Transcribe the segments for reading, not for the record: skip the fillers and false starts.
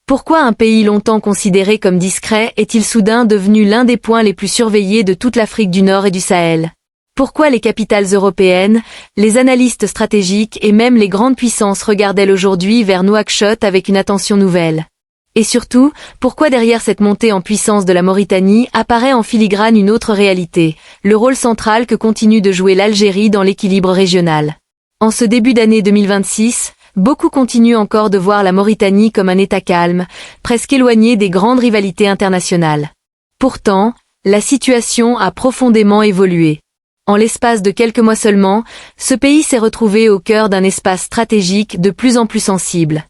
Pourquoi un pays longtemps considéré comme discret est-il soudain devenu l'un des points les plus surveillés de toute l'Afrique du Nord et du Sahel? Pourquoi les capitales européennes, les analystes stratégiques et même les grandes puissances regardent-elles aujourd'hui vers Nouakchott avec une attention nouvelle? Et surtout, pourquoi derrière cette montée en puissance de la Mauritanie apparaît en filigrane une autre réalité, le rôle central que continue de jouer l'Algérie dans l'équilibre régional? En ce début d'année 2026, beaucoup continuent encore de voir la Mauritanie comme un État calme, presque éloigné des grandes rivalités internationales. Pourtant, la situation a profondément évolué. En l'espace de quelques mois seulement, ce pays s'est retrouvé au cœur d'un espace stratégique de plus en plus sensible.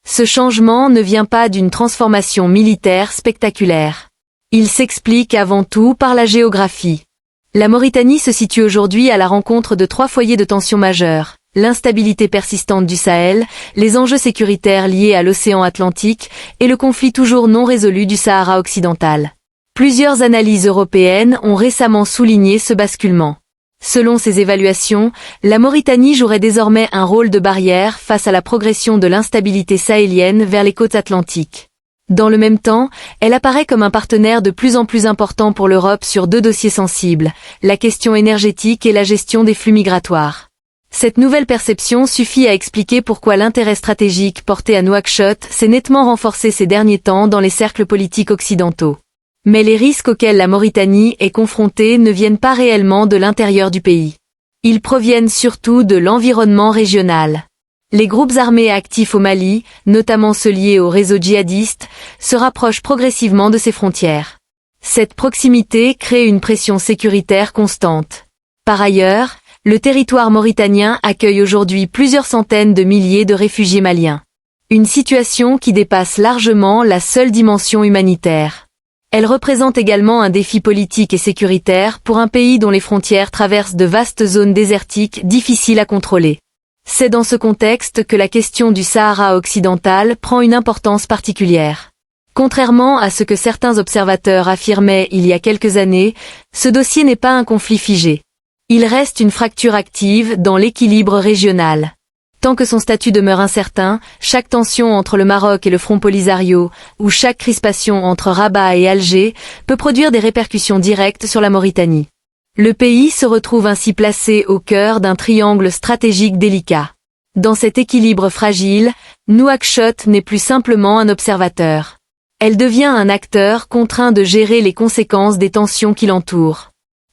Ce changement ne vient pas d'une transformation militaire spectaculaire. Il s'explique avant tout par la géographie. La Mauritanie se situe aujourd'hui à la rencontre de 3 foyers de tension majeures: l'instabilité persistante du Sahel, les enjeux sécuritaires liés à l'océan Atlantique et le conflit toujours non résolu du Sahara occidental. Plusieurs analyses européennes ont récemment souligné ce basculement. Selon ces évaluations, la Mauritanie jouerait désormais un rôle de barrière face à la progression de l'instabilité sahélienne vers les côtes atlantiques. Dans le même temps, elle apparaît comme un partenaire de plus en plus important pour l'Europe sur 2 dossiers sensibles, la question énergétique et la gestion des flux migratoires. Cette nouvelle perception suffit à expliquer pourquoi l'intérêt stratégique porté à Nouakchott s'est nettement renforcé ces derniers temps dans les cercles politiques occidentaux. Mais les risques auxquels la Mauritanie est confrontée ne viennent pas réellement de l'intérieur du pays. Ils proviennent surtout de l'environnement régional. Les groupes armés actifs au Mali, notamment ceux liés au réseau djihadiste, se rapprochent progressivement de ses frontières. Cette proximité crée une pression sécuritaire constante. Par ailleurs, le territoire mauritanien accueille aujourd'hui plusieurs centaines de milliers de réfugiés maliens. Une situation qui dépasse largement la seule dimension humanitaire. Elle représente également un défi politique et sécuritaire pour un pays dont les frontières traversent de vastes zones désertiques difficiles à contrôler. C'est dans ce contexte que la question du Sahara occidental prend une importance particulière. Contrairement à ce que certains observateurs affirmaient il y a quelques années, ce dossier n'est pas un conflit figé. Il reste une fracture active dans l'équilibre régional. Tant que son statut demeure incertain, chaque tension entre le Maroc et le Front Polisario, ou chaque crispation entre Rabat et Alger, peut produire des répercussions directes sur la Mauritanie. Le pays se retrouve ainsi placé au cœur d'un triangle stratégique délicat. Dans cet équilibre fragile, Nouakchott n'est plus simplement un observateur. Elle devient un acteur contraint de gérer les conséquences des tensions qui l'entourent.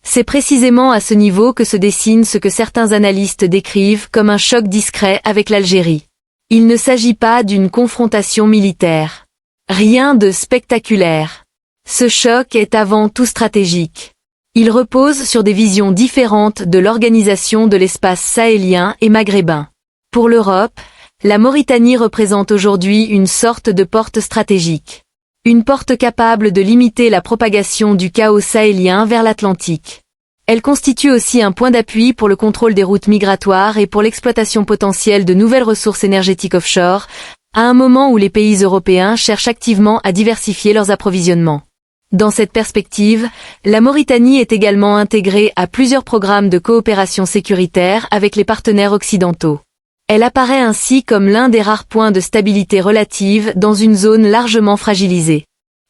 C'est précisément à ce niveau que se dessine ce que certains analystes décrivent comme un choc discret avec l'Algérie. Il ne s'agit pas d'une confrontation militaire. Rien de spectaculaire. Ce choc est avant tout stratégique. Il repose sur des visions différentes de l'organisation de l'espace sahélien et maghrébin. Pour l'Europe, la Mauritanie représente aujourd'hui une sorte de porte stratégique. Une porte capable de limiter la propagation du chaos sahélien vers l'Atlantique. Elle constitue aussi un point d'appui pour le contrôle des routes migratoires et pour l'exploitation potentielle de nouvelles ressources énergétiques offshore, à un moment où les pays européens cherchent activement à diversifier leurs approvisionnements. Dans cette perspective, la Mauritanie est également intégrée à plusieurs programmes de coopération sécuritaire avec les partenaires occidentaux. Elle apparaît ainsi comme l'un des rares points de stabilité relative dans une zone largement fragilisée.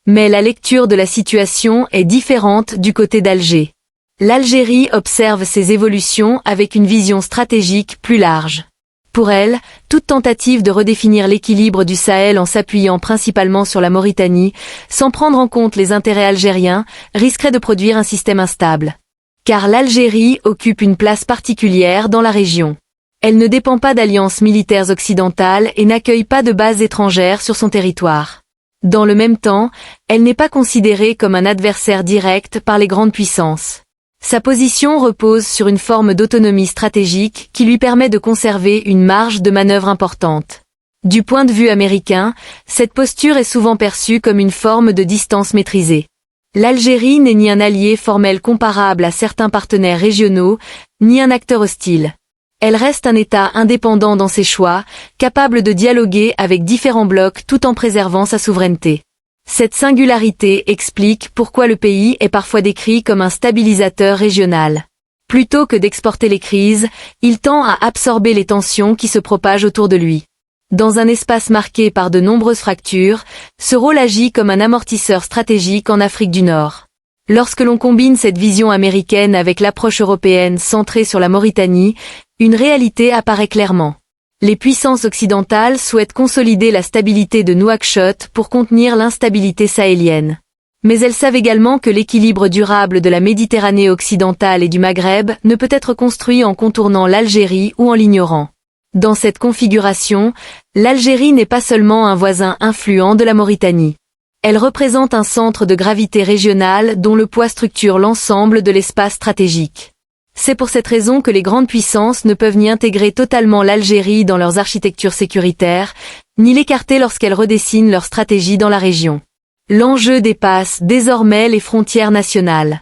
Mais la lecture de la situation est différente du côté d'Alger. L'Algérie observe ces évolutions avec une vision stratégique plus large. Pour elle, toute tentative de redéfinir l'équilibre du Sahel en s'appuyant principalement sur la Mauritanie, sans prendre en compte les intérêts algériens, risquerait de produire un système instable. Car l'Algérie occupe une place particulière dans la région. Elle ne dépend pas d'alliances militaires occidentales et n'accueille pas de bases étrangères sur son territoire. Dans le même temps, elle n'est pas considérée comme un adversaire direct par les grandes puissances. Sa position repose sur une forme d'autonomie stratégique qui lui permet de conserver une marge de manœuvre importante. Du point de vue américain, cette posture est souvent perçue comme une forme de distance maîtrisée. L'Algérie n'est ni un allié formel comparable à certains partenaires régionaux, ni un acteur hostile. Elle reste un État indépendant dans ses choix, capable de dialoguer avec différents blocs tout en préservant sa souveraineté. Cette singularité explique pourquoi le pays est parfois décrit comme un stabilisateur régional. Plutôt que d'exporter les crises, il tend à absorber les tensions qui se propagent autour de lui. Dans un espace marqué par de nombreuses fractures, ce rôle agit comme un amortisseur stratégique en Afrique du Nord. Lorsque l'on combine cette vision américaine avec l'approche européenne centrée sur la Mauritanie, une réalité apparaît clairement. Les puissances occidentales souhaitent consolider la stabilité de Nouakchott pour contenir l'instabilité sahélienne. Mais elles savent également que l'équilibre durable de la Méditerranée occidentale et du Maghreb ne peut être construit en contournant l'Algérie ou en l'ignorant. Dans cette configuration, l'Algérie n'est pas seulement un voisin influent de la Mauritanie. Elle représente un centre de gravité régional dont le poids structure l'ensemble de l'espace stratégique. C'est pour cette raison que les grandes puissances ne peuvent ni intégrer totalement l'Algérie dans leurs architectures sécuritaires, ni l'écarter lorsqu'elles redessinent leur stratégie dans la région. L'enjeu dépasse désormais les frontières nationales.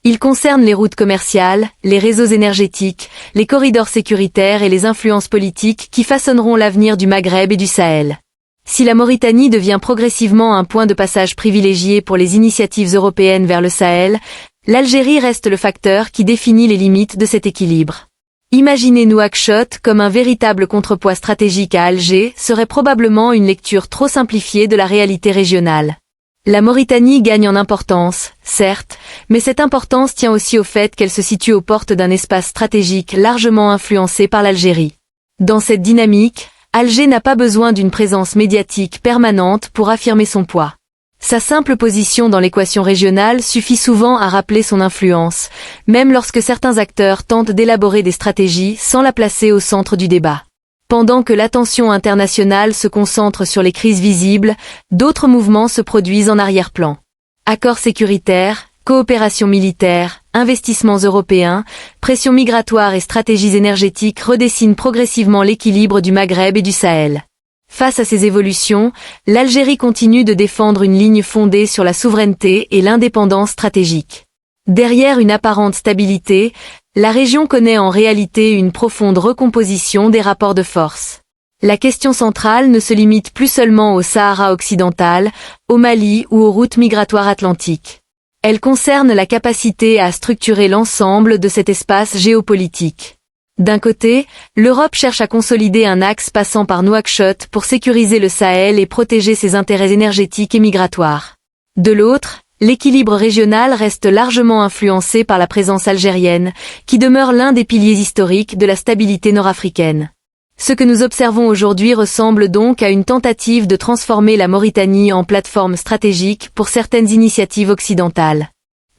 Il concerne les routes commerciales, les réseaux énergétiques, les corridors sécuritaires et les influences politiques qui façonneront l'avenir du Maghreb et du Sahel. Si la Mauritanie devient progressivement un point de passage privilégié pour les initiatives européennes vers le Sahel, l'Algérie reste le facteur qui définit les limites de cet équilibre. Imaginer Nouakchott comme un véritable contrepoids stratégique à Alger serait probablement une lecture trop simplifiée de la réalité régionale. La Mauritanie gagne en importance, certes, mais cette importance tient aussi au fait qu'elle se situe aux portes d'un espace stratégique largement influencé par l'Algérie. Dans cette dynamique, Alger n'a pas besoin d'une présence médiatique permanente pour affirmer son poids. Sa simple position dans l'équation régionale suffit souvent à rappeler son influence, même lorsque certains acteurs tentent d'élaborer des stratégies sans la placer au centre du débat. Pendant que l'attention internationale se concentre sur les crises visibles, d'autres mouvements se produisent en arrière-plan. Accords sécuritaires, coopération militaire, investissements européens, pression migratoire et stratégies énergétiques redessinent progressivement l'équilibre du Maghreb et du Sahel. Face à ces évolutions, l'Algérie continue de défendre une ligne fondée sur la souveraineté et l'indépendance stratégique. Derrière une apparente stabilité, la région connaît en réalité une profonde recomposition des rapports de force. La question centrale ne se limite plus seulement au Sahara occidental, au Mali ou aux routes migratoires atlantiques. Elle concerne la capacité à structurer l'ensemble de cet espace géopolitique. D'un côté, l'Europe cherche à consolider un axe passant par Nouakchott pour sécuriser le Sahel et protéger ses intérêts énergétiques et migratoires. De l'autre, l'équilibre régional reste largement influencé par la présence algérienne, qui demeure l'un des piliers historiques de la stabilité nord-africaine. Ce que nous observons aujourd'hui ressemble donc à une tentative de transformer la Mauritanie en plateforme stratégique pour certaines initiatives occidentales.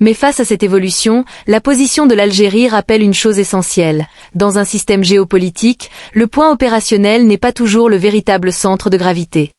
Mais face à cette évolution, la position de l'Algérie rappelle une chose essentielle. Dans un système géopolitique, le point opérationnel n'est pas toujours le véritable centre de gravité.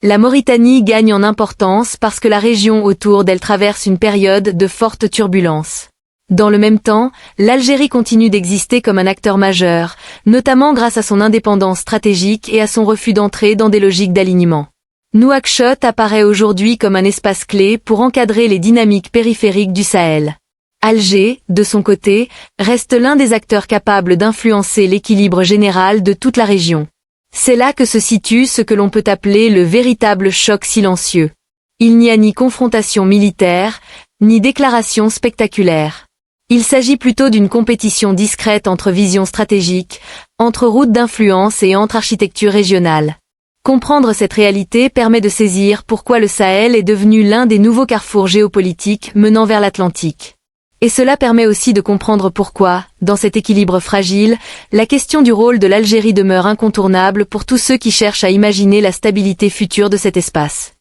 La Mauritanie gagne en importance parce que la région autour d'elle traverse une période de forte turbulence. Dans le même temps, l'Algérie continue d'exister comme un acteur majeur, notamment grâce à son indépendance stratégique et à son refus d'entrer dans des logiques d'alignement. Nouakchott apparaît aujourd'hui comme un espace clé pour encadrer les dynamiques périphériques du Sahel. Alger, de son côté, reste l'un des acteurs capables d'influencer l'équilibre général de toute la région. C'est là que se situe ce que l'on peut appeler le véritable choc silencieux. Il n'y a ni confrontation militaire, ni déclaration spectaculaire. Il s'agit plutôt d'une compétition discrète entre visions stratégiques, entre routes d'influence et entre architectures régionales. Comprendre cette réalité permet de saisir pourquoi le Sahel est devenu l'un des nouveaux carrefours géopolitiques menant vers l'Atlantique. Et cela permet aussi de comprendre pourquoi, dans cet équilibre fragile, la question du rôle de l'Algérie demeure incontournable pour tous ceux qui cherchent à imaginer la stabilité future de cet espace.